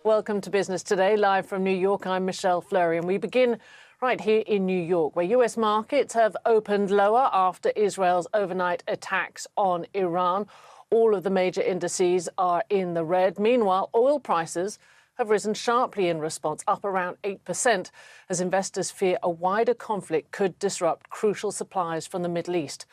Welcome to Business Today, live from New York. I'm Michelle Fleury, and we begin right here in New York, where US markets have opened lower after Israel's overnight attacks on Iran. All of the major indices are in the red. Meanwhile, oil prices have risen sharply in response, up around 8%, as investors fear a wider conflict could disrupt crucial supplies from the Middle East.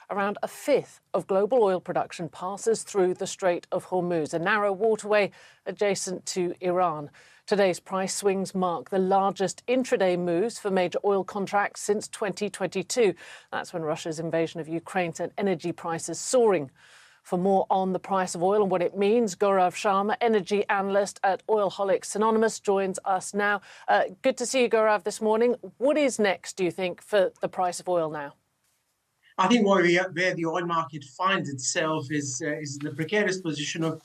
Around a fifth of global oil production passes through the Strait of Hormuz, a narrow waterway adjacent to Iran. Today's price swings mark the largest intraday moves for major oil contracts since 2022. That's when Russia's invasion of Ukraine sent energy prices soaring. For more on the price of oil and what it means, Gaurav Sharma, energy analyst at Oilholics Anonymous, joins us now. Good to see you, Gaurav, this morning. What is next, do you think, for the price of oil now? I think where the oil market finds itself is in the precarious position of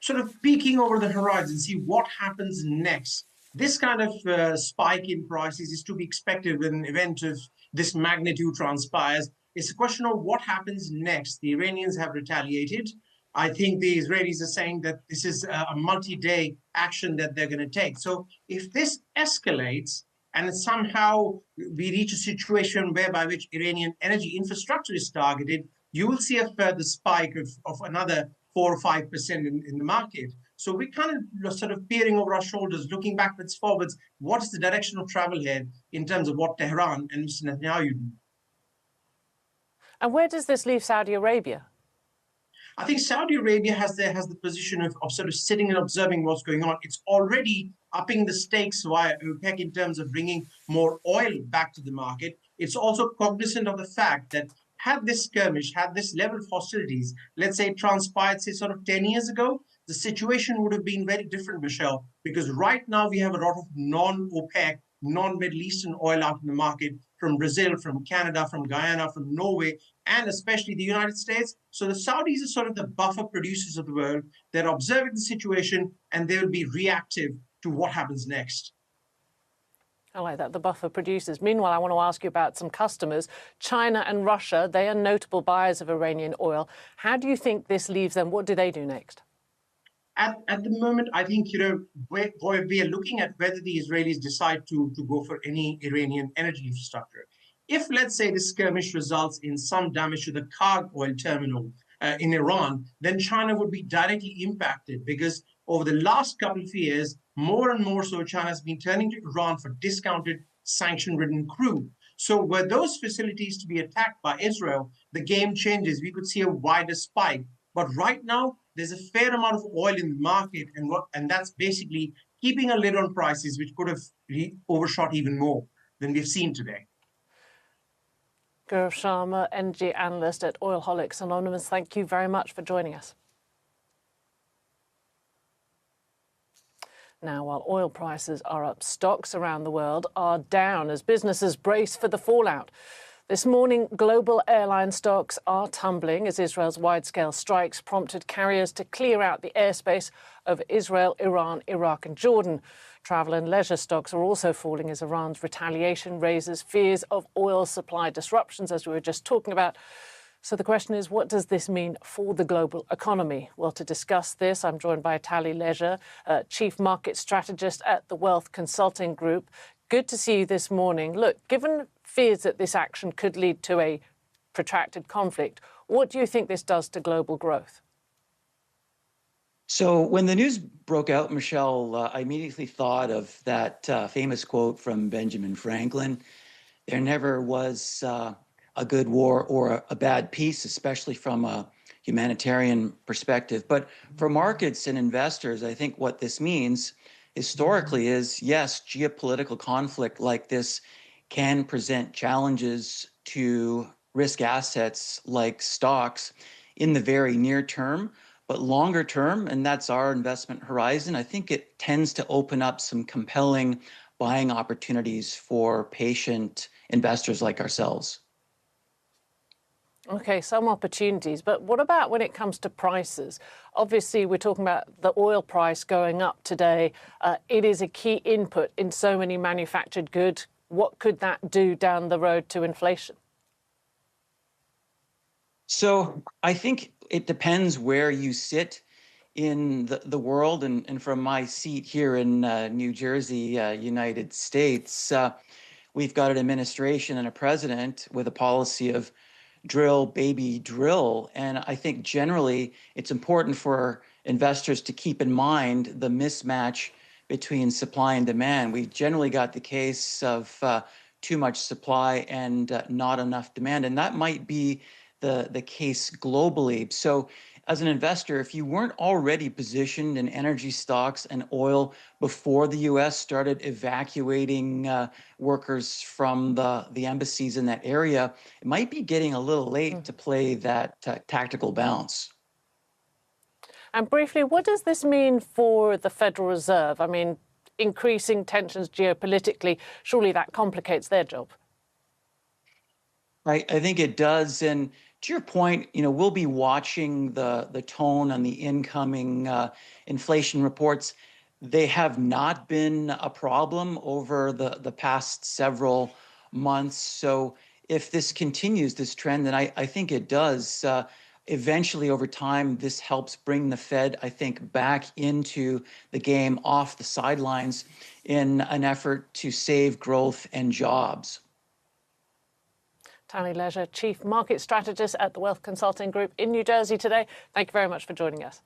sort of peeking over the horizon, see what happens next. This kind of spike in prices is to be expected when an event of this magnitude transpires. It's a question of what happens next. The Iranians have retaliated. I think the Israelis are saying that this is a multi-day action that they're going to take. So if this escalates, and somehow we reach a situation whereby which Iranian energy infrastructure is targeted, you will see a further spike of another 4 or 5% in the market. So we're kind of sort of peering over our shoulders, looking backwards, forwards. What is the direction of travel here in terms of what Tehran and Mr. Netanyahu do? And where does this leave Saudi Arabia? I think Saudi Arabia has the position of sort of sitting and observing what's going on. It's already upping the stakes via OPEC in terms of bringing more oil back to the market. It's also cognizant of the fact that had this skirmish, had this level of hostilities, let's say transpired, say, sort of 10 years ago, the situation would have been very different, Michelle, because right now we have a lot of non-OPEC, non-Middle Eastern oil out in the market from Brazil, from Canada, from Guyana, from Norway, and especially the United States. So the Saudis are sort of the buffer producers of the world. They're observing the situation and they will be reactive to what happens next. I like that, the buffer producers. Meanwhile, I want to ask you about some customers. China and Russia, they are notable buyers of Iranian oil. How do you think this leaves them? What do they do next? At the moment, I think, we are looking at whether the Israelis decide to go for any Iranian energy infrastructure. If, let's say, the skirmish results in some damage to the Karg oil terminal in Iran, then China would be directly impacted because over the last couple of years, more and more so, China has been turning to Iran for discounted, sanction-ridden crude. So were those facilities to be attacked by Israel, the game changes. We could see a wider spike. But right now, there's a fair amount of oil in the market, and that's basically keeping a lid on prices, which could have overshot even more than we've seen today. Gaurav Sharma, energy analyst at Oilholics Anonymous, thank you very much for joining us. Now, while oil prices are up, stocks around the world are down as businesses brace for the fallout. This morning, global airline stocks are tumbling as Israel's wide-scale strikes prompted carriers to clear out the airspace over Israel, Iran, Iraq and Jordan. Travel and leisure stocks are also falling as Iran's retaliation raises fears of oil supply disruptions, as we were just talking about. So the question is, what does this mean for the global economy? Well, to discuss this, I'm joined by Tali Leisure, Chief Market Strategist at the Wealth Consulting Group. Good to see you this morning. Look, given fears that this action could lead to a protracted conflict, what do you think this does to global growth? So when the news broke out, Michelle, I immediately thought of that famous quote from Benjamin Franklin. There never was a good war or a bad peace, especially from a humanitarian perspective. But for markets and investors, I think what this means historically is, yes, geopolitical conflict like this can present challenges to risk assets like stocks in the very near term, but longer term, and that's our investment horizon, I think it tends to open up some compelling buying opportunities for patient investors like ourselves. Okay, some opportunities, but what about when it comes to prices? Obviously, we're talking about the oil price going up today. It is a key input in so many manufactured goods. What could that do down the road to inflation? So I think it depends where you sit in the world, and from my seat here in New Jersey, United States, we've got an administration and a president with a policy of drill, baby, drill. And I think generally it's important for investors to keep in mind the mismatch between supply and demand. We've generally got the case of too much supply and not enough demand. And that might be the case globally. So as an investor, if you weren't already positioned in energy stocks and oil before the US started evacuating workers from the embassies in that area, it might be getting a little late to play that tactical bounce. And briefly, what does this mean for the Federal Reserve? I mean, increasing tensions geopolitically, surely that complicates their job. I think it does. And to your point, we'll be watching the tone on the incoming inflation reports. They have not been a problem over the past several months. So if this continues, this trend, then I think it does. Eventually, over time, this helps bring the Fed, I think, back into the game off the sidelines in an effort to save growth and jobs. Tony Leisure, Chief Market Strategist at the Wealth Consulting Group in New Jersey today. Thank you very much for joining us.